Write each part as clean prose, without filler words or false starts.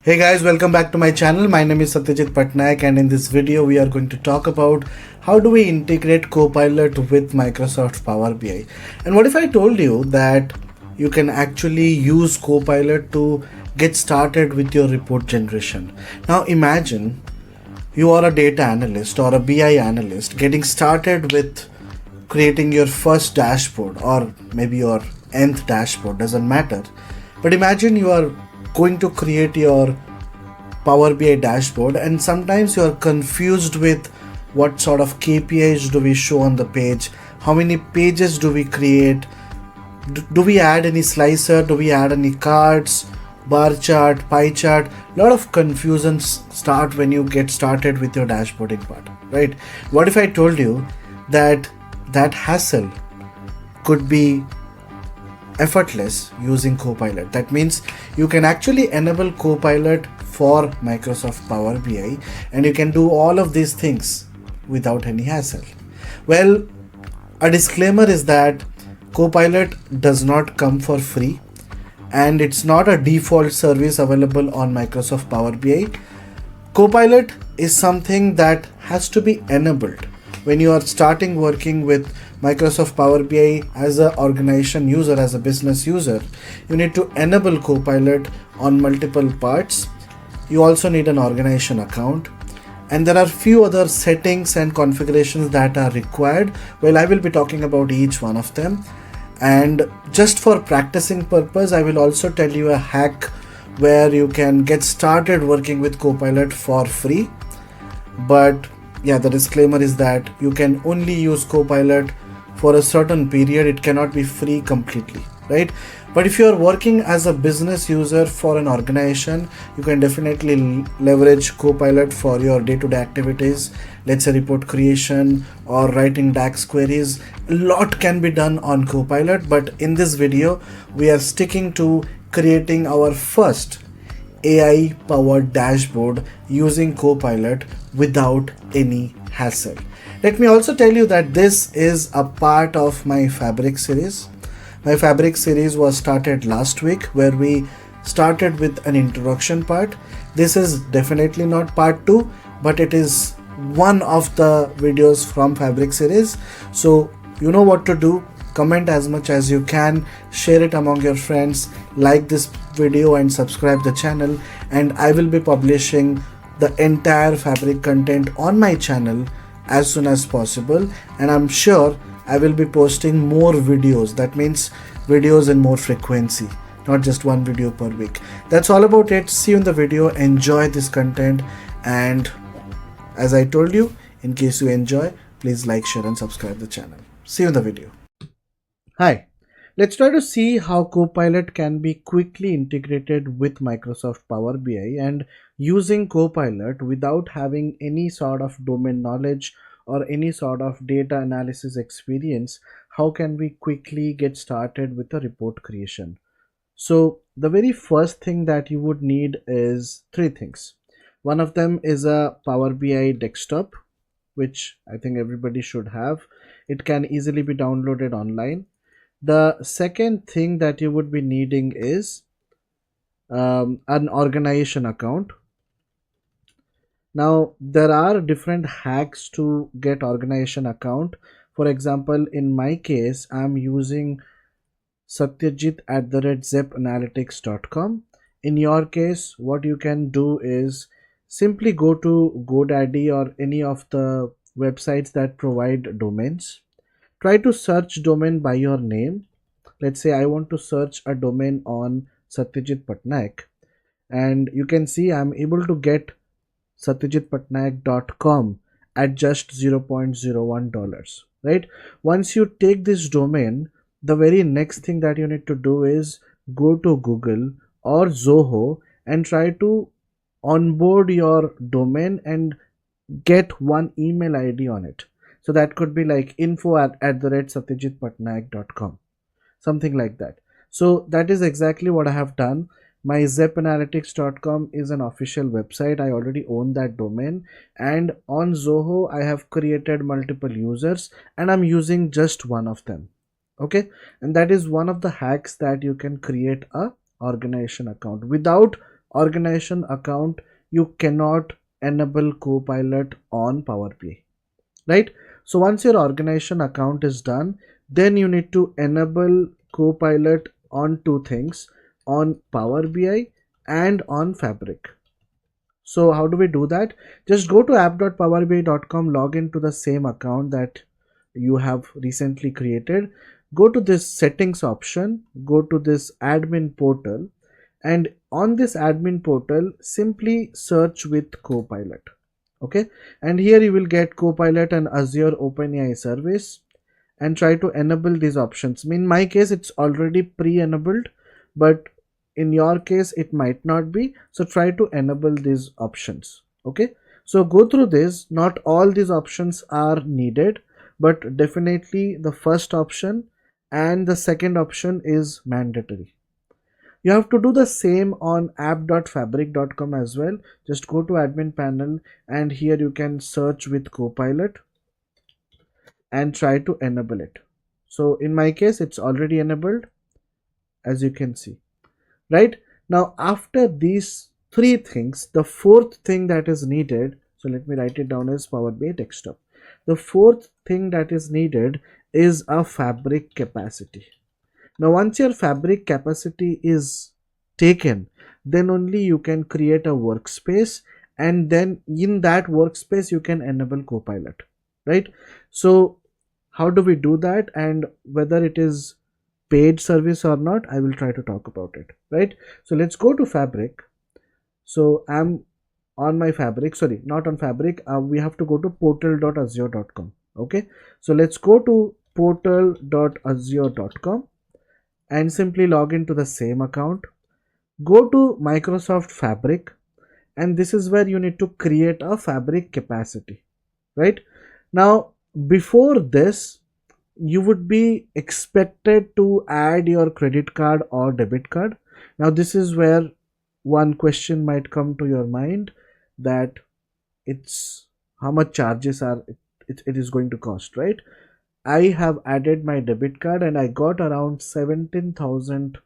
Hey guys, welcome back to my channel. My name is Satyajit Pattnaik, and in this video we are going to talk about how do we integrate Copilot with Microsoft Power BI. And what if I told you that you can actually use Copilot to get started with your report generation. Now imagine you are a data analyst or a BI analyst getting started with creating your first dashboard or maybe your nth dashboard, doesn't matter. But imagine you are going to create your Power BI dashboard and sometimes you are confused with what sort of KPIs do we show on the page, how many pages do we create, do we add any slicer, do we add any cards, bar chart, pie chart. Lot of confusions start when you get started with your dashboarding part, right? What if I told you that hassle could be effortless using Copilot? That means you can actually enable Copilot for Microsoft Power BI and you can do all of these things without any hassle. Well, a disclaimer is that Copilot does not come for free and it's not a default service available on Microsoft Power BI. Copilot is something that has to be enabled when you are starting working with Microsoft Power BI as an organization user, as a business user. You need to enable Copilot on multiple parts. You also need an organization account, and there are few other settings and configurations that are required. Well, I will be talking about each one of them, and just for practicing purpose I will also tell you a hack where you can get started working with Copilot for free. But yeah, the disclaimer is that you can only use Copilot for a certain period. It cannot be free completely, right? But if you are working as a business user for an organization, you can definitely leverage Copilot for your day-to-day activities. Let's say report creation or writing DAX queries. A lot can be done on Copilot, but in this video we are sticking to creating our first AI powered dashboard using Copilot without any hassle. Let me also tell you that this is a part of my Fabric series. My Fabric series was started last week where we started with an introduction part. This is definitely not part 2, but it is one of the videos from Fabric series. So you know what to do. Comment as much as you can, share it among your friends, like this video and subscribe the channel, and I will be publishing the entire Fabric content on my channel as soon as possible, and I'm sure I will be posting more videos. That means videos in more frequency, not just one video per week. That's all about it. See you in the video. Enjoy this content, and as I told you, in case you enjoy, please like, share and subscribe the channel. See you in the video. Hi, let's try to see how Copilot can be quickly integrated with Microsoft Power BI, and using Copilot without having any sort of domain knowledge or any sort of data analysis experience. How can we quickly get started with a report creation? So the very first thing that you would need is three things. One of them is a Power BI desktop, which I think everybody should have. It can easily be downloaded online. The second thing that you would be needing is an organization account. Now there are different hacks to get organization account. For example, in my case I'm using Satyajit at @zepanalytics.com. In your case, what you can do is simply go to GoDaddy or any of the websites that provide domains. Try to search domain by your name. Let's say I want to search a domain on Satyajit Pattnaik, and you can see I'm able to get satyajitpatnaik.com at just $0.01, right? Once you take this domain, the very next thing that you need to do is go to Google or Zoho and try to onboard your domain and get one email ID on it. So that could be like info@satyajitpatnaik.com, something like that. So that is exactly what I have done. My zepanalytics.com is an official website. I already own that domain, and on Zoho I have created multiple users and I'm using just one of them. Okay, and that is one of the hacks that you can create a organization account without organization account, you cannot enable Copilot on Power BI, right? So once your organization account is done, then you need to enable Copilot on two things, on Power BI and on Fabric. So how do we do that? Just go to app.powerbi.com, log into the same account that you have recently created. Go to this settings option, go to this admin portal, and on this admin portal, simply search with Copilot. Okay, and here you will get Copilot and Azure OpenAI service, and try to enable these options. In my case, it's already pre-enabled, but in your case it might not be, so try to enable these options. Okay, so go through this. Not all these options are needed, but definitely the first option and the second option is mandatory. You have to do the same on app.fabric.com as well. Just go to admin panel, and here you can search with Copilot and try to enable it. So in my case, it's already enabled, as you can see. Right now, after these three things, the fourth thing that is needed, so let me write it down as Power BI desktop. The fourth thing that is needed is a Fabric capacity. Now once your Fabric capacity is taken, then only you can create a workspace, and then in that workspace you can enable Copilot, right? So how do we do that, and whether it is paid service or not, I will try to talk about it, right? So let's go to Fabric. So I'm on my Fabric, sorry, not on Fabric. We have to go to portal.azure.com. Okay, so let's go to portal.azure.com and simply log into the same account. Go to Microsoft Fabric, and this is where you need to create a Fabric capacity, right? Now before this, you would be expected to add your credit card or debit card. Now this is where one question might come to your mind, that it's how much charges are it is going to cost, right? I have added my debit card and I got around 17,000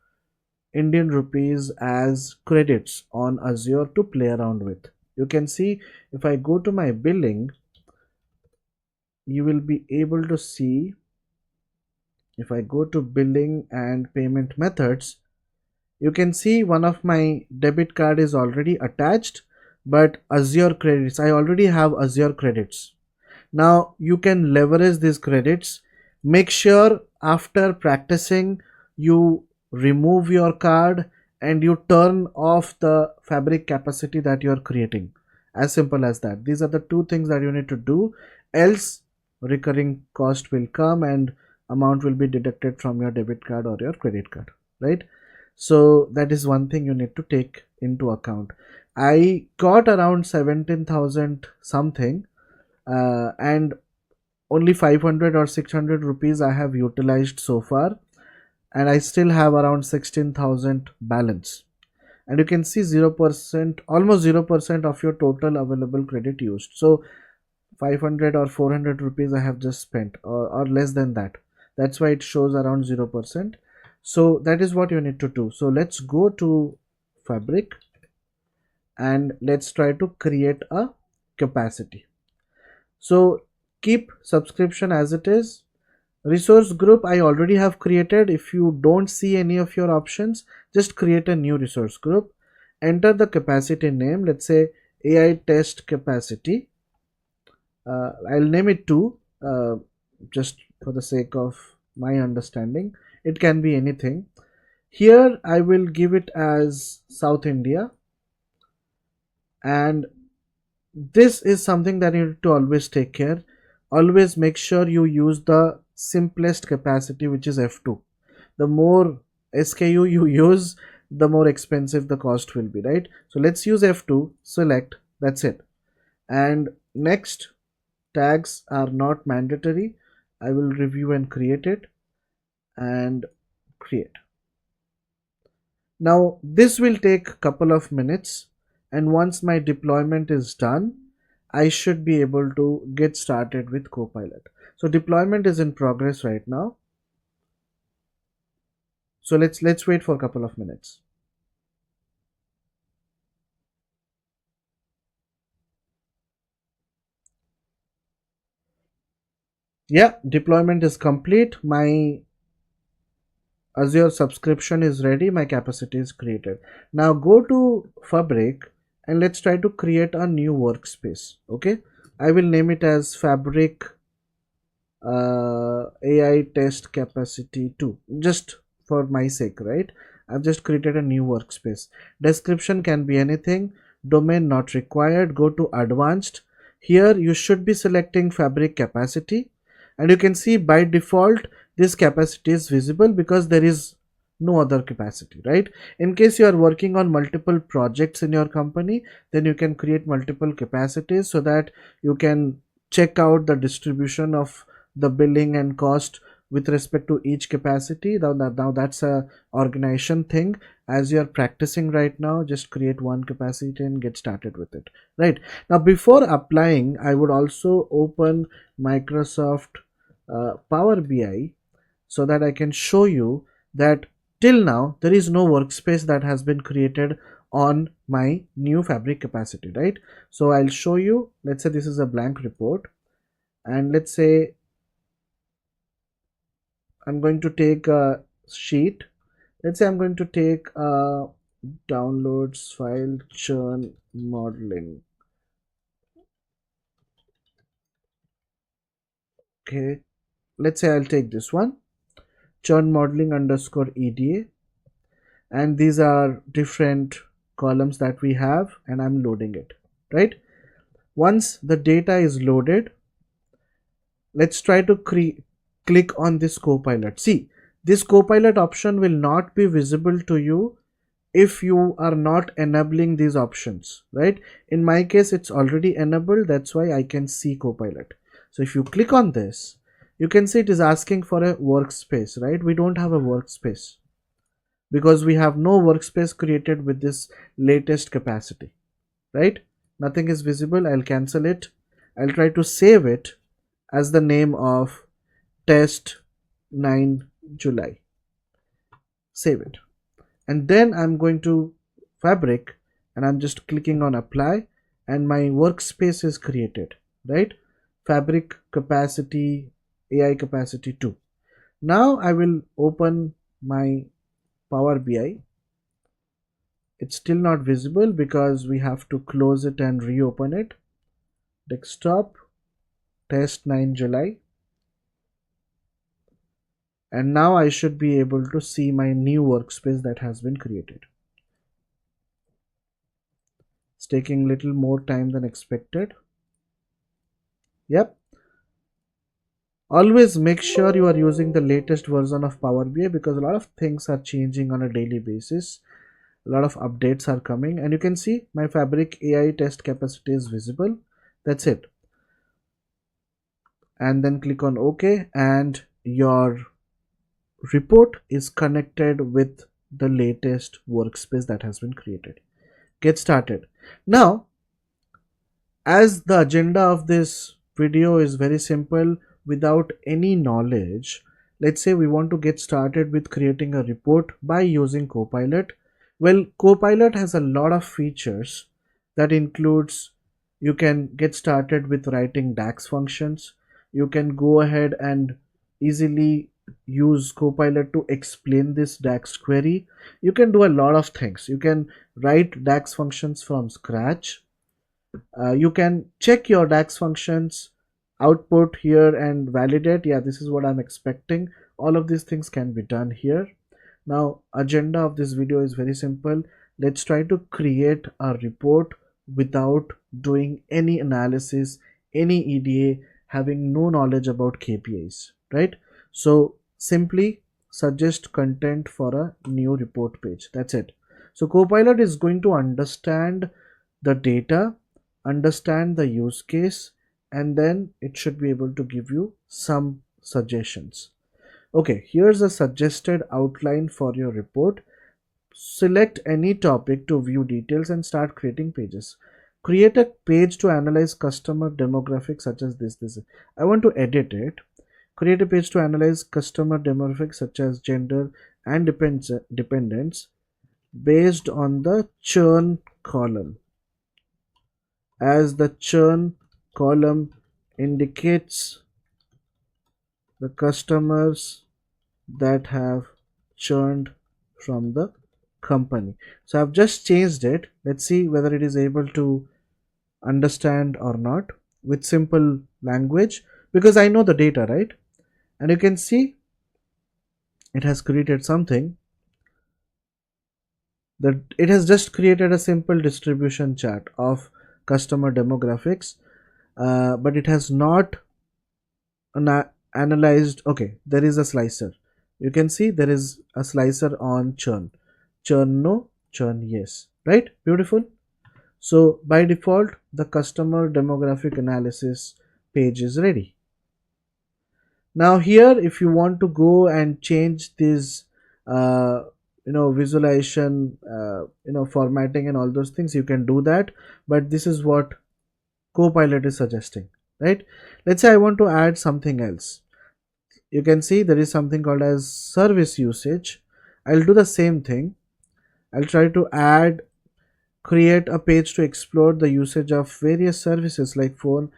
Indian rupees as credits on Azure to play around with. You can see if I go to my billing, you will be able to see, if I go to billing and payment methods, you can see one of my debit card is already attached, but Azure credits, I already have Azure credits. Now you can leverage these credits. Make sure after practicing you remove your card and you turn off the Fabric capacity that you are creating. As simple as that. These are the two things that you need to do, else recurring cost will come and amount will be deducted from your debit card or your credit card, right? So that is one thing you need to take into account. I got around 17,000 something, and only 500 or 600 rupees I have utilized so far, and I still have around 16,000 balance. And you can see 0%, almost 0% of your total available credit used. So 500 or 400 rupees I have just spent, or less than that. That's why it shows around 0%. So that is what you need to do. So let's go to Fabric and let's try to create a capacity. So keep subscription as it is. Resource group I already have created. If you don't see any of your options, just create a new resource group. Enter the capacity name. Let's say AI test capacity. I'll name it 2, just for the sake of my understanding. It can be anything. Here I will give it as South India, and this is something that you need to always take care. Always make sure you use the simplest capacity, which is F2. The more SKU you use, the more expensive the cost will be, right? So let's use F2, select, that's it. And next, tags are not mandatory. I will review and create it, and create. Now this will take a couple of minutes, and once my deployment is done, I should be able to get started with Copilot. So deployment is in progress right now. So let's wait for a couple of minutes. Yeah, deployment is complete. My Azure subscription is ready. My capacity is created. Now go to Fabric and let's try to create a new workspace. Okay, I will name it as Fabric AI test capacity 2, just for my sake, right? I've just created a new workspace. Description can be anything. Domain not required. Go to advanced. Here you should be selecting Fabric capacity, and you can see by default this capacity is visible because there is no other capacity, right? In case you are working on multiple projects in your company, then you can create multiple capacities so that you can check out the distribution of the billing and cost with respect to each capacity. Now that's a organization thing. As you are practicing right now, just create one capacity and get started with it. Right now, before applying, I would also open Microsoft Power BI so that I can show you that till now there is no workspace that has been created on my new Fabric capacity, right? So I'll show you. Let's say this is a blank report, and let's say I'm going to take a sheet. Let's say I'm going to take a downloads file, churn modeling. Okay, let's say I'll take this one, churn modeling underscore EDA, and these are different columns that we have, and I'm loading it, right? Once the data is loaded, let's try to click on this Copilot. See, this Copilot option will not be visible to you if you are not enabling these options, right? In my case it's already enabled, that's why I can see Copilot. So if you click on this, you can see it is asking for a workspace, right? We don't have a workspace because we have no workspace created with this latest capacity, right? Nothing is visible. I'll cancel it. I'll try to save it as the name of test 9 July. Save it. And then I'm going to Fabric and I'm just clicking on apply, and my workspace is created, right? Fabric capacity, AI capacity 2. Now I will open my Power BI. It's still not visible because we have to close it and reopen it. Desktop, test 9 July. And now I should be able to see my new workspace that has been created. It's taking little more time than expected. Yep. Always make sure you are using the latest version of Power BI because a lot of things are changing on a daily basis. A lot of updates are coming, and you can see my Fabric AI test capacity is visible. That's it. And then click on OK, and your report is connected with the latest workspace that has been created. Get started. Now, as the agenda of this video is very simple, without any knowledge, let's say we want to get started with creating a report by using Copilot. Well, Copilot has a lot of features that includes you can get started with writing DAX functions. You can go ahead and easily use Copilot to explain this DAX query. You can do a lot of things. You can write DAX functions from scratch. You can check your DAX functions output here and validate. Yeah, this is what I'm expecting. All of these things can be done here. Now, agenda of this video is very simple. Let's try to create a report without doing any analysis, any EDA, having no knowledge about KPIs, right? So simply suggest content for a new report page. That's it. So Copilot is going to understand the data, understand the use case, and then it should be able to give you some suggestions. Okay, here's a suggested outline for your report. Select any topic to view details and start creating pages. Create a page to analyze customer demographics such as this. I want to edit it. Create a page to analyze customer demographics such as gender and dependents based on the churn column, as the churn column indicates the customers that have churned from the company. So I've just changed it. Let's see whether it is able to understand or not with simple language, because I know the data, right? And you can see it has created something that it has just created a simple distribution chart of customer demographics, but it has not analyzed. Okay, there is a slicer. You can see there is a slicer on churn. Churn no, churn yes, right? Beautiful. So by default, the customer demographic analysis page is ready. Now here, if you want to go and change this, visualization, formatting and all those things, you can do that. But this is what Copilot is suggesting, right? Let's say I want to add something else. You can see there is something called as service usage. I'll do the same thing. I'll try to create a page to explore the usage of various services like phone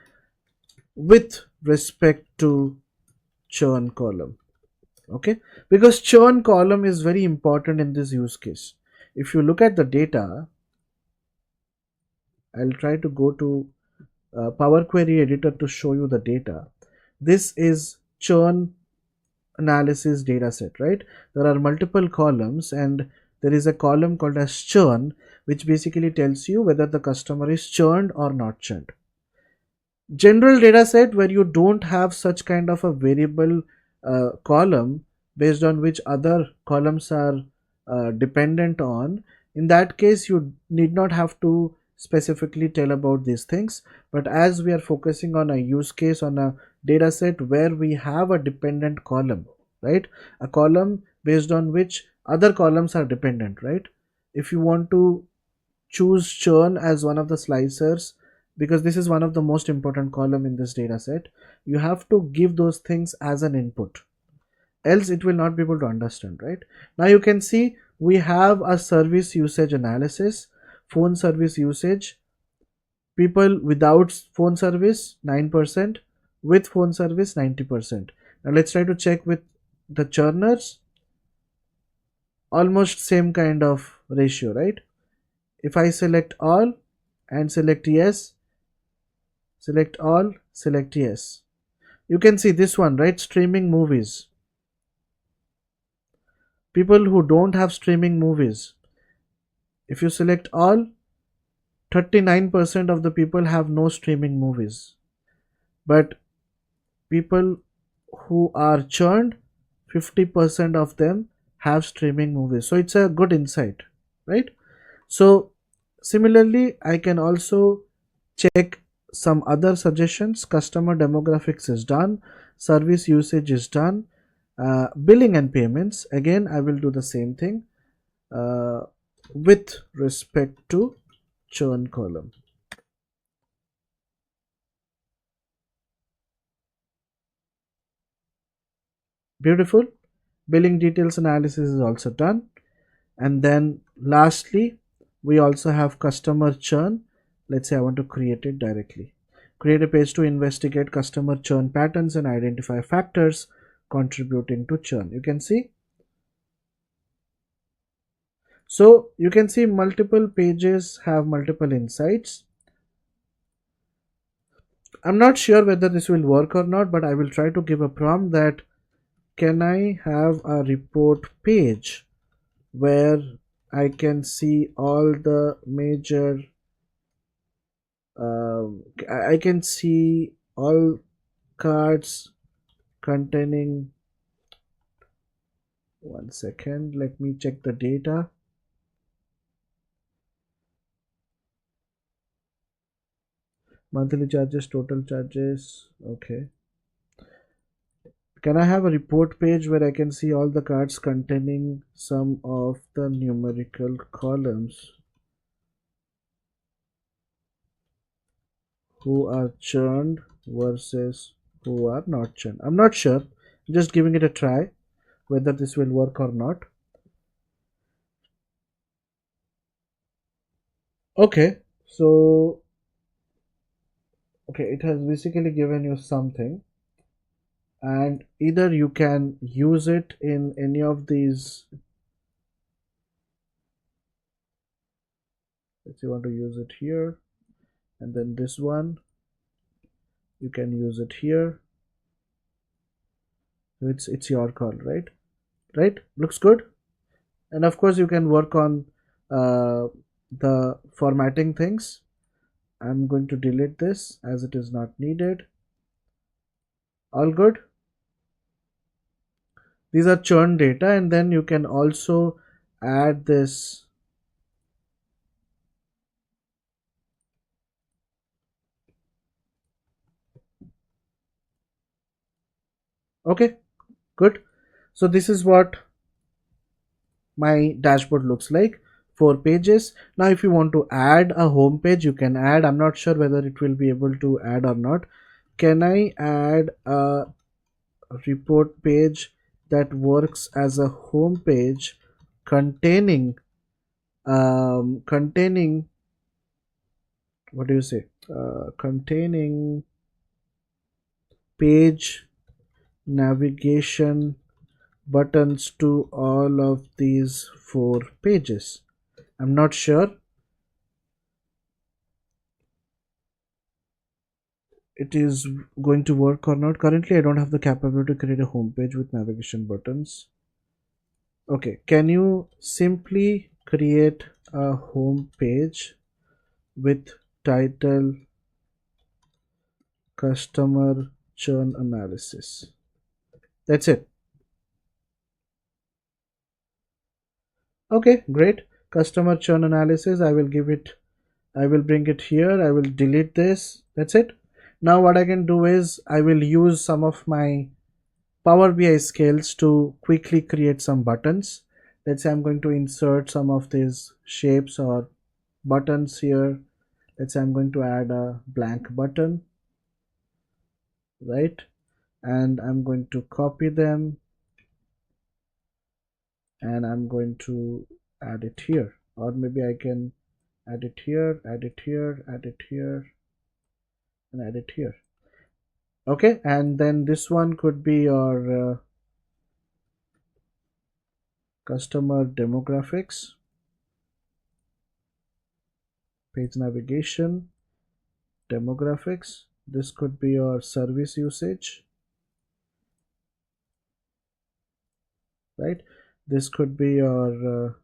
with respect to churn column. Okay, because churn column is very important in this use case. If you look at the data, I'll try to go to Power Query editor to show you the data. This is churn analysis data set, right? There are multiple columns, and there is a column called as churn, which basically tells you whether the customer is churned or not churned. General data set where you don't have such kind of a variable column based on which other columns are dependent on, in that case you need not have to specifically tell about these things. But as we are focusing on a use case on a data set where we have a dependent column, right, a column based on which other columns are dependent, right, if you want to choose churn as one of the slicers, because this is one of the most important column in this data set, you have to give those things as an input, else it will not be able to understand, right? Now you can see we have a service usage analysis. Phone service usage, people without phone service 9%, with phone service 90%. Now let's try to check with the churners. Almost same kind of ratio, right? If I select all and select yes, select all, select yes, you can see this one, right? Streaming movies. People who don't have streaming movies, if you select all, 39% of the people have no streaming movies. But people who are churned, 50% of them have streaming movies. So it's a good insight, right? So similarly, I can also check some other suggestions. Customer demographics is done, service usage is done, billing and payments, again I will do the same thing uh, with respect to churn column. Beautiful. Billing details analysis is also done. And then lastly, we also have customer churn. Let's say I want to create it directly. Create a page to investigate customer churn patterns and identify factors contributing to churn. You can see. So you can see multiple pages have multiple insights. I'm not sure whether this will work or not, but I will try to give a prompt that can I have a report page where I can see all the major I can see all cards containing, one second, let me check the data. Monthly charges, total charges, okay. Can I have a report page where I can see all the cards containing some of the numerical columns who are churned versus who are not churned? I'm not sure. I'm just giving it a try whether this will work or not. Okay, so okay, it has basically given you something. and either you can use it in any of these. Let's say you want to use it here, and then this one you can use it here. So it's your call, right? Right, looks good. And of course you can work on uh, the formatting things. I'm going to delete this as it is not needed. All good. These are churn data, and then you can also add this. Okay, good. So this is what my dashboard looks like. 4 pages. Now if you want to add a home page, you can add. I'm not sure whether it will be able to add or not. Can I add a report page that works as a home page containing containing, what do you say, containing page navigation buttons to all of these 4 pages? I'm not sure it is going to work or not. Currently I don't have the capability to create a home page with navigation buttons. Okay, can you simply create a home page with title customer churn analysis? That's it. Okay, great. Customer churn analysis. I will bring it here. I will delete this. That's it. Now what I can do is I will use some of my Power BI skills to quickly create some buttons. Let's say I'm going to insert some of these shapes or buttons here. Let's say I'm going to add a blank button, right? And I'm going to copy them, and I'm going to add it here. Or maybe I can add it here, add it here, add it here, and add it here. Okay, and then this one could be your customer demographics, page navigation, demographics. This could be your service usage, right? This could be your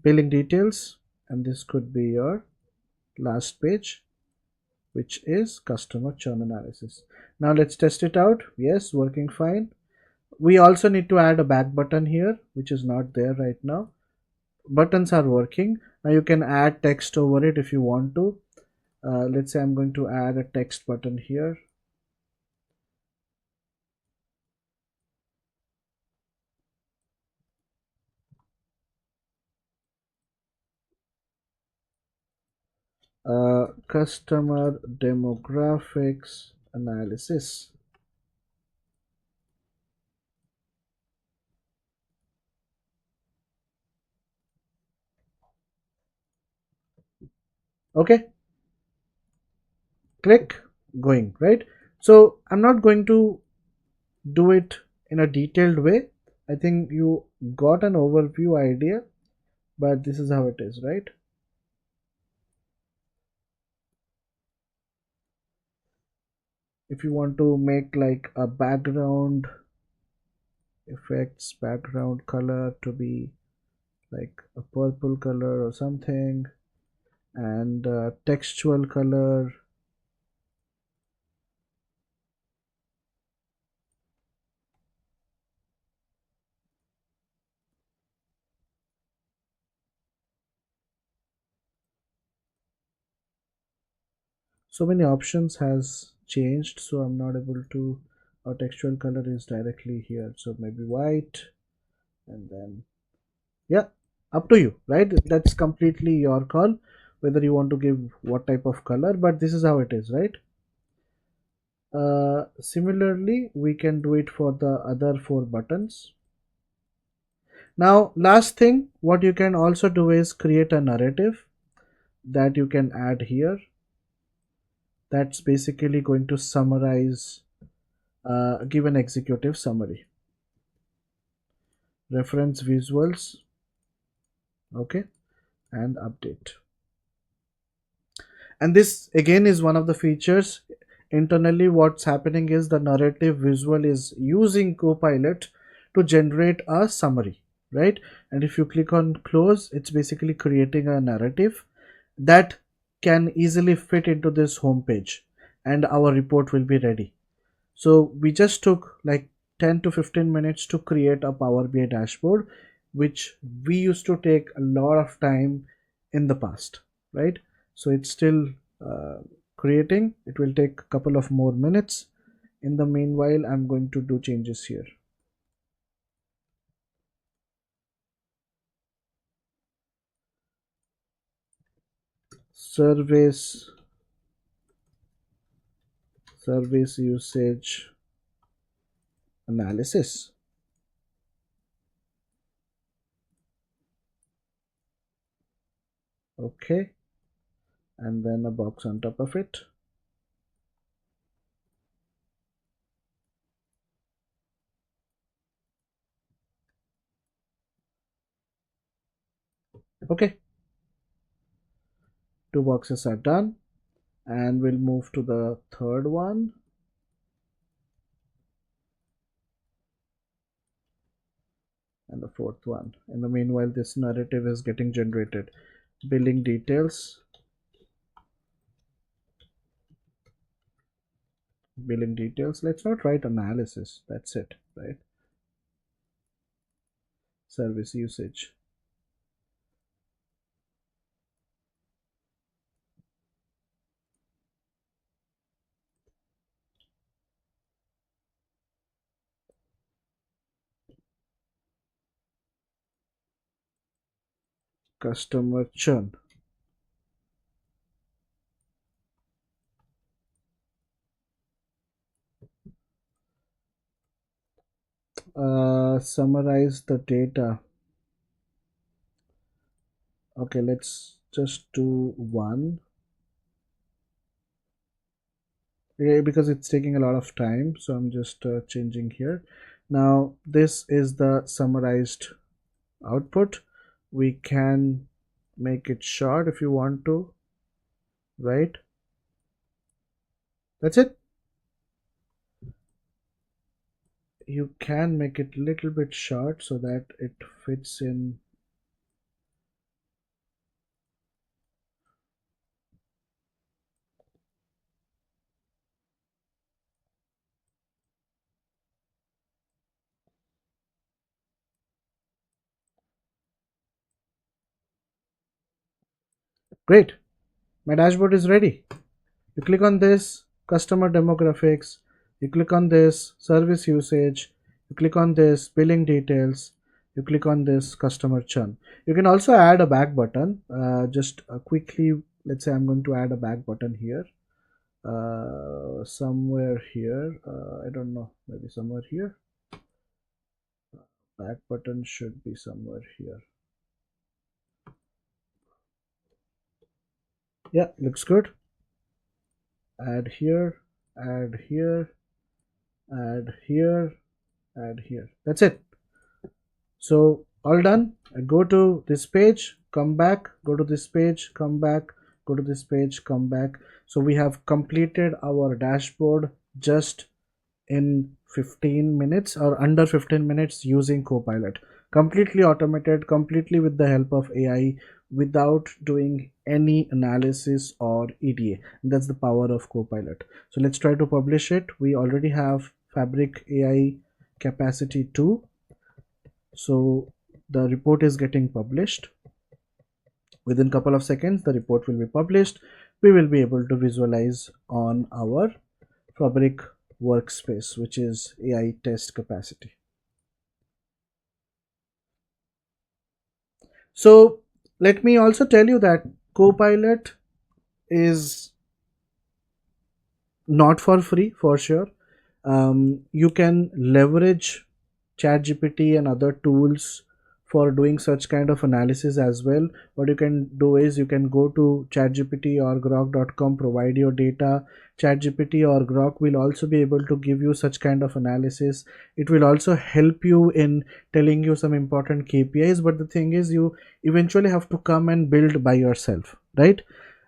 billing details, and this could be your last page, which is customer churn analysis. Now let's test it out. Yes, working fine. We also need to add a back button here, which is not there right now. Buttons are working. Now you can add text over it if you want to. Let's say I'm going to add a text button here. Customer demographics analysis. Okay, click, going, right? So I'm not going to do it in a detailed way. I think you got an overview idea, but this is how it is, right? If you want to make like a background effects, background color to be like a purple color or something, and textual color. So many options has changed, so I'm not able to. Our textual color is directly here, so maybe white, and then yeah, up to you, right? That's completely your call whether you want to give what type of color, but this is how it is, right? Similarly we can do it for the other 4 buttons. Now last thing what you can also do is create a narrative that you can add here, that's basically going to summarize, give an executive summary. Reference visuals, okay, and update. And this again is one of the features. Internally, what's happening is the narrative visual is using Copilot to generate a summary, right? And if you click on close, it's basically creating a narrative that can easily fit into this home page, and our report will be ready. So we just took like 10 to 15 minutes to create a Power BI dashboard, which we used to take a lot of time in the past, right? So it's still uh, creating. It will take a couple of more minutes. In the meanwhile, I'm going to do changes here. Service, service usage analysis. Okay. And then a box on top of it. Okay. Two boxes are done. And we'll move to the third one. And the fourth one. In the meanwhile, this narrative is getting generated. Billing details, billing details. Let's not write analysis. That's it, right? Service usage. Customer churn. Summarize the data. Okay, let's just do one. Yeah, because it's taking a lot of time, so I'm just changing here. Now this is the summarized output. We can make it short if you want to, right? That's it. You can make it a little bit short so that it fits in. Great, my dashboard is ready. You click on this customer demographics, you click on this service usage, you click on this billing details, you click on this customer churn. You can also add a back button. Just quickly, let's say I'm going to add a back button here, somewhere here. I don't know, maybe somewhere here. Back button should be somewhere here. Yeah, looks good. Add here, add here, add here, add here. That's it. So all done. I go to this page, come back, go to this page, come back, go to this page, come back. So we have completed our dashboard just in 15 minutes or under 15 minutes using Copilot. Completely automated, completely with the help of AI, without doing any analysis or EDA. That's the power of Copilot. So let's try to publish it. We already have Fabric AI capacity 2. So the report is getting published. Within a couple of seconds, the report will be published. We will be able to visualize on our Fabric Workspace, which is AI test capacity. So let me also tell you that Copilot is not for free, for sure. You can leverage ChatGPT and other tools for doing such kind of analysis as well. What you can do is you can go to ChatGPT or grok.com, provide your data. ChatGPT or Grok will also be able to give you such kind of analysis. It will also help you in telling you some important KPIs, but the thing is you eventually have to come and build by yourself, right?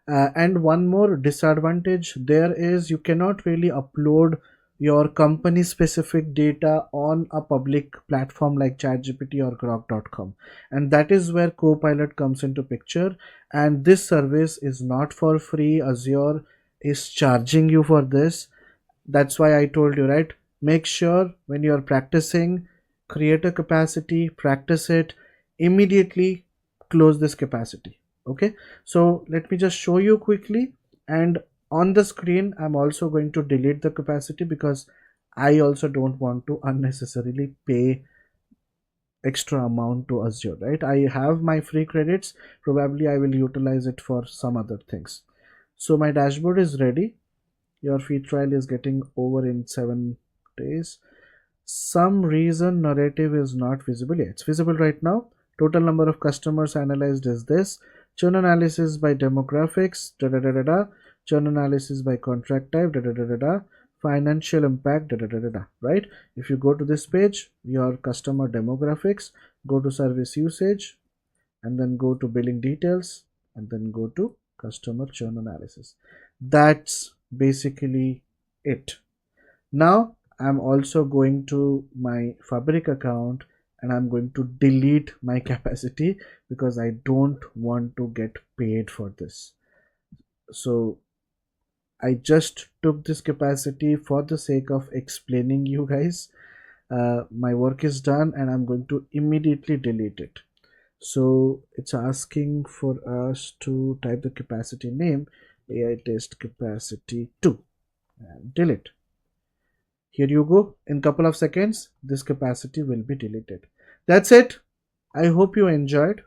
And one more disadvantage there is you cannot really upload your company specific data on a public platform like ChatGPT or grok.com, and that is where Copilot comes into picture. And this service is not for free. Azure is charging you for this. That's why I told you, right? Make sure when you are practicing, create a capacity, practice it, immediately close this capacity. Okay, so let me just show you quickly. And on the screen I'm also going to delete the capacity because I also don't want to unnecessarily pay extra amount to Azure, right? I have my free credits, probably I will utilize it for some other things. So my dashboard is ready. Your free trial is getting over in 7 days. Some reason narrative is not visible. Yeah, it's visible right now. Total number of customers analyzed is this. Churn analysis by demographics, da da da da da. Churn analysis by contract type, da da da da da. Financial impact, da da da da da. Right? If you go to this page, your customer demographics, go to service usage, and then go to billing details, and then go to customer churn analysis. That's basically it. Now I'm also going to my Fabric account and I'm going to delete my capacity because I don't want to get paid for this. So I just took this capacity for the sake of explaining you guys. My work is done and I'm going to immediately delete it. So it's asking for us to type the capacity name, AI test capacity 2, and delete. Here you go. In couple of seconds this capacity will be deleted. That's it. I hope you enjoyed,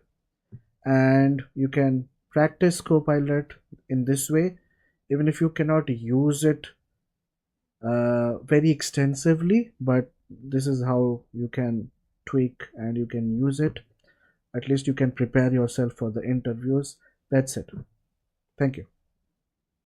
and you can practice Copilot in this way. Even if you cannot use it very extensively, but this is how you can tweak and you can use it. At least you can prepare yourself for the interviews. That's it. Thank you.